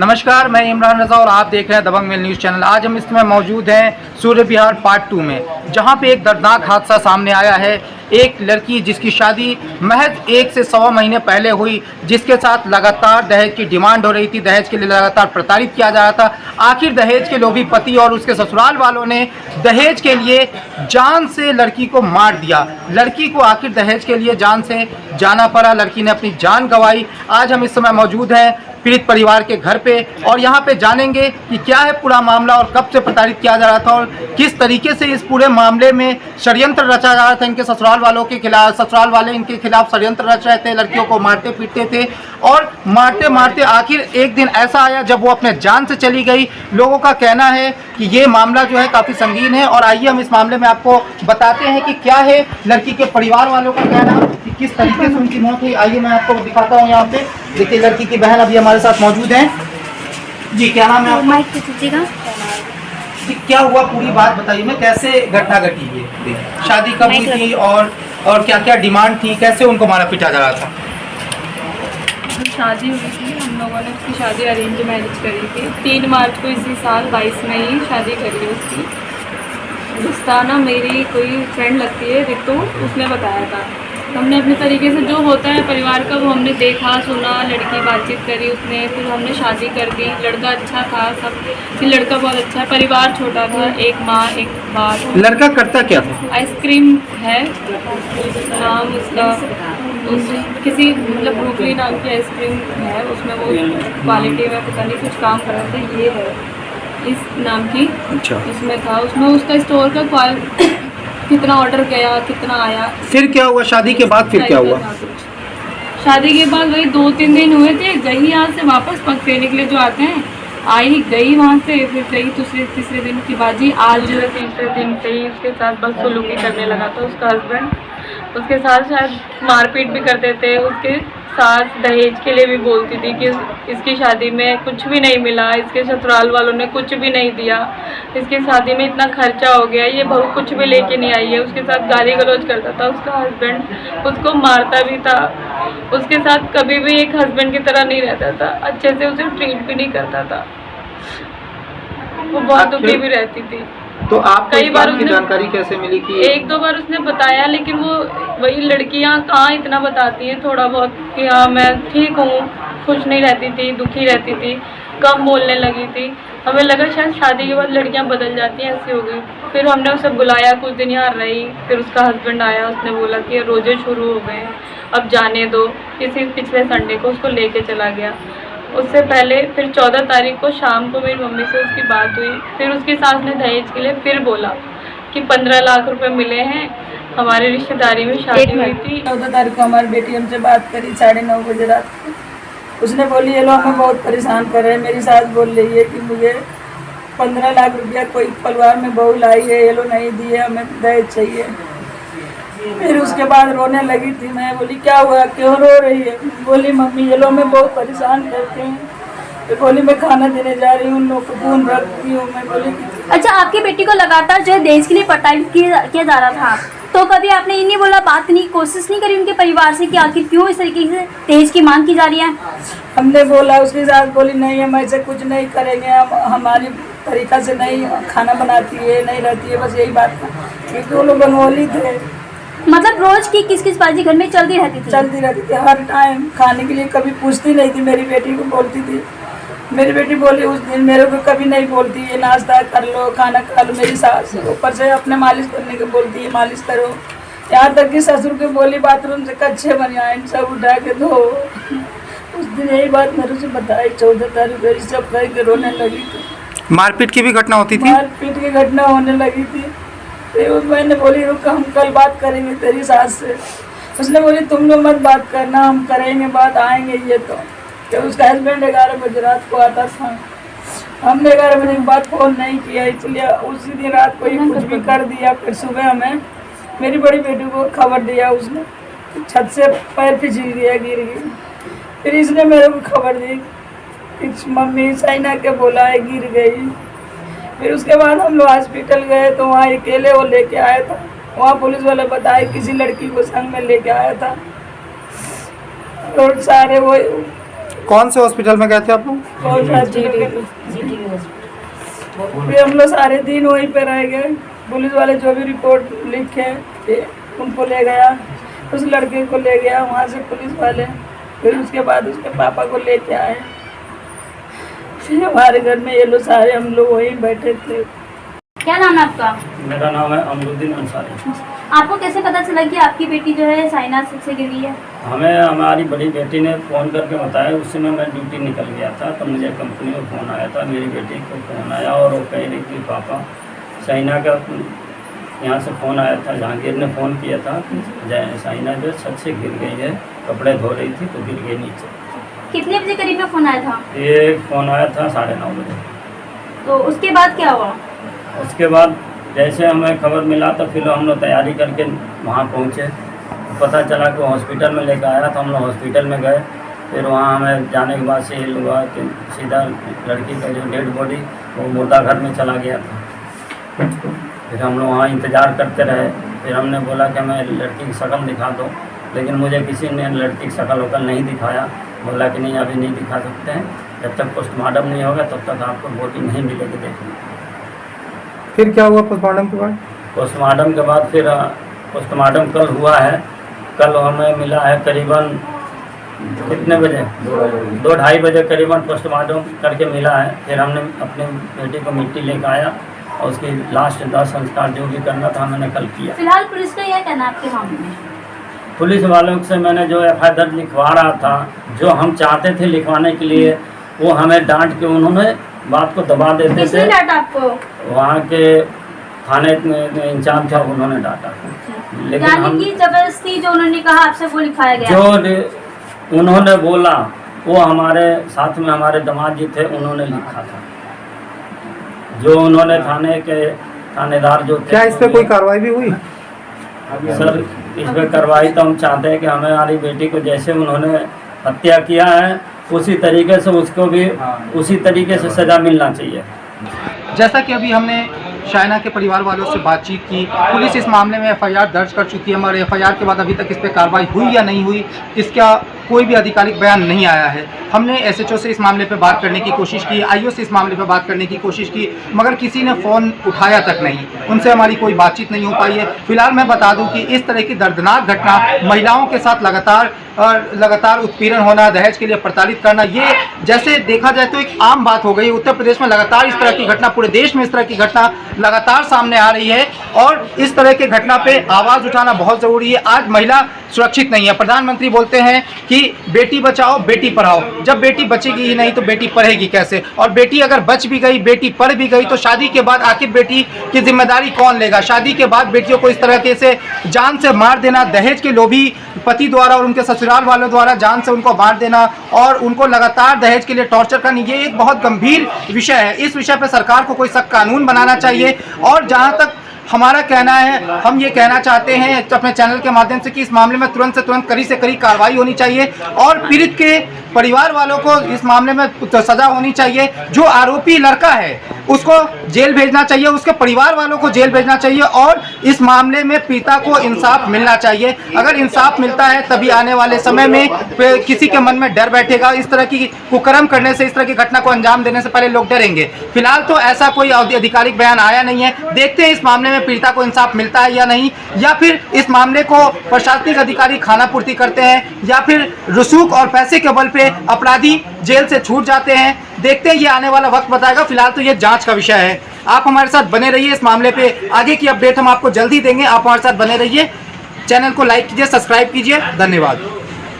नमस्कार, मैं इमरान रज़ा और आप देख रहे हैं दबंग मेल न्यूज़ चैनल। आज हम इस समय मौजूद हैं सूर्य विहार पार्ट 2 में, जहां पे एक दर्दनाक हादसा सामने आया है। एक लड़की जिसकी शादी महज 1 से सवा महीने पहले हुई, जिसके साथ लगातार दहेज की डिमांड हो रही थी, दहेज के लिए लगातार प्रताड़ित किया जा रहा था। आखिर दहेज के लोभी पति और उसके ससुराल वालों ने दहेज के लिए जान से लड़की को मार दिया। लड़की को आखिर दहेज के लिए जान से जाना पड़ा, लड़की ने अपनी जान गंवाई। आज हम इस समय मौजूद हैं पीड़ित परिवार के घर पे और यहाँ पे जानेंगे कि क्या है पूरा मामला और कब से प्रताड़ित किया जा रहा था और किस तरीके से इस पूरे मामले में षड्यंत्र रचा जा रहा था। इनके ससुराल वालों के खिलाफ, ससुराल वाले इनके खिलाफ षड्यंत्र रच रहे थे, लड़कियों को मारते पीटते थे और मारते मारते आखिर एक दिन ऐसा आया जब वो अपने जान से चली गई। लोगों का कहना है कि ये मामला जो है काफ़ी संगीन है और आइए हम इस मामले में आपको बताते हैं कि क्या है लड़की के परिवार वालों का कहना कि किस तरीके से उनकी मौत हुई। आइए मैं आपको दिखाता हूँ। यहाँ पे देखिए लड़की की बहन अभी हमारे साथ मौजूद हैं। जी, क्या नाम है आपका? जी, क्या हुआ पूरी बात बताइए, मैं कैसे घटना घटी है, शादी कब हुई थी और क्या क्या डिमांड थी, कैसे उनको मारा पीटा जा रहा था? शादी हुई थी, हम लोगों ने उसकी शादी अरेंज मैरिज करी थी। 3 मार्च को इसी साल 22 में ही शादी करी उसकी। रिश्ता ना मेरी कोई फ्रेंड लगती है रितु, उसने बताया था। हमने अपने तरीके से जो होता है परिवार का वो हमने देखा सुना, लड़की बातचीत करी उसने, फिर हमने शादी कर दी। लड़का अच्छा था सब, फिर लड़का बहुत अच्छा है, परिवार छोटा था, एक माँ एक बाप। लड़का करता क्या था? आइसक्रीम है नाम उसका, किसी मतलब ब्रुकली नाम की आइसक्रीम है, उसमें वो क्वालिटी में पता नहीं कुछ काम कर रहे थे। ये है इस नाम की। अच्छा। उसमें था, उसमें उसका स्टोर का कितना ऑर्डर गया कितना आया। फिर क्या हुआ शादी के बाद? फिर क्या हुआ? शादी के बाद वही 2-3 दिन हुए थे, गई यहाँ से वापस पग फेरने के लिए जो आते हैं, आई गई वहाँ से, फिर गई दूसरे तीसरे दिन की बाजी। आज जो है तीसरे दिन से ही उसके साथ बदसलूकी करने लगा था उसका हस्बैंड। उसके साथ शायद मारपीट भी करते थे। उसके सास दहेज के लिए भी बोलती थी कि इसकी शादी में कुछ भी नहीं मिला, इसके ससुराल वालों ने कुछ भी नहीं दिया, इसकी शादी में इतना खर्चा हो गया, ये बहू कुछ भी लेके नहीं आई है। उसके साथ गाली गलौज करता था उसका हस्बैंड, उसको मारता भी था। उसके साथ कभी भी एक हस्बैंड की तरह नहीं रहता था, अच्छे से उसे ट्रीट भी नहीं करता था। वो बहुत दुखी भी रहती थी। तो आप कई बार उसकी जानकारी कैसे मिली कि 1-2 बार उसने बताया, लेकिन वो वही लड़कियां कहाँ इतना बताती हैं, थोड़ा बहुत कि हाँ मैं ठीक हूँ, खुश नहीं रहती थी, दुखी रहती थी, कम बोलने लगी थी। हमें लगा शायद शादी के बाद लड़कियां बदल जाती हैं, ऐसी हो गई। फिर हमने उसे बुलाया, कुछ दिन यहाँ रही, फिर उसका हस्बैंड आया, उसने बोला कि रोजे शुरू हो गए, अब जाने दो। किसी पिछले संडे को उसको लेके चला गया। उससे पहले फिर 14 तारीख को शाम को मेरी मम्मी से उसकी बात हुई। फिर उसकी सास ने दहेज के लिए फिर बोला कि 15 लाख रुपए मिले हैं, हमारी रिश्तेदारी में शादी हुई थी। 14 तारीख को हमारी बेटी हमसे बात करी 9:30 बजे रात को। उसने बोली ये लोग हमें बहुत परेशान कर रहे हैं। मेरी सास बोल रही है कि मुझे 15 लाख रुपया कोई परिवार में बहू लाई है, ये लोग नहीं दिए, हमें दहेज चाहिए। फिर उसके बाद रोने लगी थी। मैं बोली क्या हुआ, क्यों रो रही है? बोली मम्मी ये लोग मैं बहुत परेशान करते हैं। तो बोली मैं खाना देने जा रही हूँ, उन लोग को फोन रखती हूँ। मैं बोली अच्छा, आपकी बेटी को लगातार जो है दहेज के लिए प्रताड़ित किया जा रहा था, तो कभी आपने ये नहीं बोला, बात नहीं, कोशिश नहीं करी उनके परिवार से कि आखिर क्यों इस तरीके से दहेज की मांग की जा रही है? हमने बोला, उसके साथ बोली नहीं हम ऐसे कुछ नहीं करेंगे, हम हमारी तरीका से नहीं खाना बनाती है, नहीं रहती है, बस यही बात था। क्योंकि वो लोग बनवली थे। मतलब रोज की किस बाजी घर में चलती रहती थी हर टाइम खाने के लिए कभी पूछती नहीं थी। मेरी बेटी को बोलती थी, मेरी बेटी बोली उस दिन मेरे को कभी नहीं बोलती ये नाश्ता कर लो, खाना खा लो। मेरी सास ऊपर से अपने मालिश करने को बोलती है, मालिश करो। यहाँ तक कि ससुर के बोली बाथरूम से कच्चे बनवाए सब उठा के धो। उस दिन यही बात मेरे से बताई 14 तारीख को, सब कह के रोने लगी थी। मारपीट की भी घटना होती थी? मारपीट की घटना होने लगी थी। फिर मैंने बोली रुक हम कल बात करेंगे तेरी सास से। उसने बोली तुम लोग मत बात करना, हम करेंगे बात, आएंगे ये तो उसका हस्बैंड 11 बजे रात को आता था। हमने 11 बजे के बाद फ़ोन नहीं किया, इसलिए उसी दिन रात को ही कुछ भी कर दिया। फिर सुबह हमें मेरी बड़ी बेटी को खबर दिया, उसने छत से पैर फिसल गया, गिर गई। फिर इसने मेरे को खबर दी कि मम्मी साइना के बोला है गिर गई। फिर उसके बाद हम लोग हॉस्पिटल गए तो वहाँ अकेले वो लेके आया था। वहाँ पुलिस वाले बताए किसी लड़की को संग में लेके आया था और सारे वो कौन से हॉस्पिटल में गए थे आप लोग? बहुत फिर हम लोग सारे दिन वहीं पे रह गए। पुलिस वाले जो भी रिपोर्ट लिखे उनको ले गया, उस लड़के को ले गया वहाँ से पुलिस वाले। फिर उसके बाद उसके पापा को लेके आए। फिर हमारे घर में ये लोग सारे हम लोग वहीं बैठे थे। क्या नाम है आपका? मेरा नाम है अमरुद्दीन अंसारी। आपको कैसे पता चला कि आपकी बेटी जो है साइना से गिरी है? हमें हमारी बड़ी बेटी ने फ़ोन करके बताया। उस समय मैं ड्यूटी निकल गया था, तो मुझे कंपनी में फ़ोन आया था। मेरी बेटी को फ़ोन आया और वो कह रही थी पापा साइना का यहाँ से फ़ोन आया था, जहांगीर ने फ़ोन किया था, साइना जो छत से गिर गई है, कपड़े धो रही थी तो गिर गई नीचे। कितने बजे करीब में फ़ोन आया था? ये फ़ोन आया था 9:30 बजे। तो उसके बाद क्या हुआ? उसके बाद जैसे हमें खबर मिला तो फिर हम लोग तैयारी करके वहाँ पहुँचे। पता चला कि हॉस्पिटल में लेकर आया, तो हम लोग हॉस्पिटल में गए। फिर वहाँ हमें जाने के बाद से ये हुआ कि सीधा लड़की का जो डेड बॉडी वो मुर्दा घर में चला गया था। फिर हम लोग वहाँ इंतज़ार करते रहे। फिर हमने बोला कि हमें लड़की की शक्ल दिखा दो, लेकिन मुझे किसी ने लड़की की शक्ल वकल नहीं दिखाया। बोला कि नहीं अभी नहीं दिखा सकते हैं, जब तक पोस्टमार्टम नहीं होगा तब तक आपको बॉडी नहीं मिलेगी देखने। फिर क्या हुआ पोस्टमार्टम के बाद? पोस्टमार्टम के बाद फिर पोस्टमार्टम कल हुआ है। कल हमें मिला है करीबन कितने बजे, 2-2:30 बजे करीबन पोस्टमार्टम करके मिला है। फिर हमने अपनी बेटी को मिट्टी लेकर आया और उसकी लास्ट 10 संस्कार जो भी करना था मैंने कल किया। फिलहाल पुलिस का यह कहना आपके मामले में? पुलिस वालों से मैंने जो FIR दर्ज लिखवा रहा था, जो हम चाहते थे लिखवाने के लिए, वो हमें डांट के उन्होंने बात को दबा देते किसने थे। डांटा आपको? वहाँ के थाने में इंचार्ज था, उन्होंने डांटा। लेकिन हम यानी कि जबरदस्ती जो उन्होंने कहा आपसे वो लिखाया गया? जो उन्होंने बोला वो हमारे साथ में हमारे दामाद जी थे, उन्होंने लिखा था। जो उन्होंने थाने के थानेदार जो थे। क्या इस पे कोई कार्रवाई भी हुई? सर इस पर कार्रवाई तो हम चाहते हैं कि हमारी बेटी को जैसे उन्होंने हत्या किया है उसी तरीके से उसको भी उसी तरीके से सज़ा मिलना चाहिए। जैसा कि अभी हमने शाइना के परिवार वालों से बातचीत की, पुलिस इस मामले में FIR दर्ज कर चुकी है, मगर FIR के बाद अभी तक इस पर कार्रवाई हुई या नहीं हुई इसका कोई भी आधिकारिक बयान नहीं आया है। हमने SHO से इस मामले पर बात करने की कोशिश की, IO से इस मामले पर बात करने की कोशिश की, मगर किसी ने फ़ोन उठाया तक नहीं, उनसे हमारी कोई बातचीत नहीं हो पाई है। फिलहाल मैं बता दूं कि इस तरह की दर्दनाक घटना महिलाओं के साथ लगातार उत्पीड़न होना, दहेज के लिए प्रताड़ित करना, ये जैसे देखा जाए तो एक आम बात हो गई। उत्तर प्रदेश में लगातार इस तरह की घटना, पूरे देश में इस तरह की घटना लगातार सामने आ रही है और इस तरह की घटना पे आवाज़ उठाना बहुत ज़रूरी है। आज महिला सुरक्षित नहीं है। प्रधानमंत्री बोलते हैं कि बेटी बचाओ बेटी पढ़ाओ, जब बेटी बचेगी ही नहीं तो बेटी पढ़ेगी कैसे? और बेटी अगर बच भी गई, बेटी पढ़ भी गई, तो शादी के बाद आखिर बेटी की जिम्मेदारी कौन लेगा? शादी के बाद बेटियों को इस तरह के से जान से मार देना, दहेज के लोभी पति द्वारा और उनके ससुराल वालों द्वारा जान से उनको मार देना और उनको लगातार दहेज के लिए टॉर्चर करना, ये एक बहुत गंभीर विषय है। इस विषय पर सरकार को कोई सख्त कानून बनाना चाहिए। और जहाँ तक हमारा कहना है, हम ये कहना चाहते हैं अपने चैनल के माध्यम से कि इस मामले में तुरंत से तुरंत कड़ी से कड़ी कार्रवाई होनी चाहिए और पीड़ित के परिवार वालों को इस मामले में सजा होनी चाहिए। जो आरोपी लड़का है उसको जेल भेजना चाहिए, उसके परिवार वालों को जेल भेजना चाहिए और इस मामले में पिता को इंसाफ मिलना चाहिए। अगर इंसाफ मिलता है तभी आने वाले समय में किसी के मन में डर बैठेगा। इस तरह की कुकर्म करने से, इस तरह की घटना को अंजाम देने से पहले लोग डरेंगे। फिलहाल तो ऐसा कोई आधिकारिक बयान आया नहीं है। देखते हैं इस मामले में पीड़िता को इंसाफ मिलता है या नहीं, या फिर इस मामले को प्रशासनिक अधिकारी खानापूर्ति करते हैं या फिर रसूख और पैसे के बल पे अपराधी जेल से छूट जाते हैं। देखते हैं, ये आने वाला वक्त बताएगा। फिलहाल तो ये जांच का विषय है। आप हमारे साथ बने रहिए, इस मामले पे आगे की अपडेट हम आपको जल्दी देंगे। आप हमारे साथ बने रहिए, चैनल को लाइक कीजिए, सब्सक्राइब कीजिए। धन्यवाद।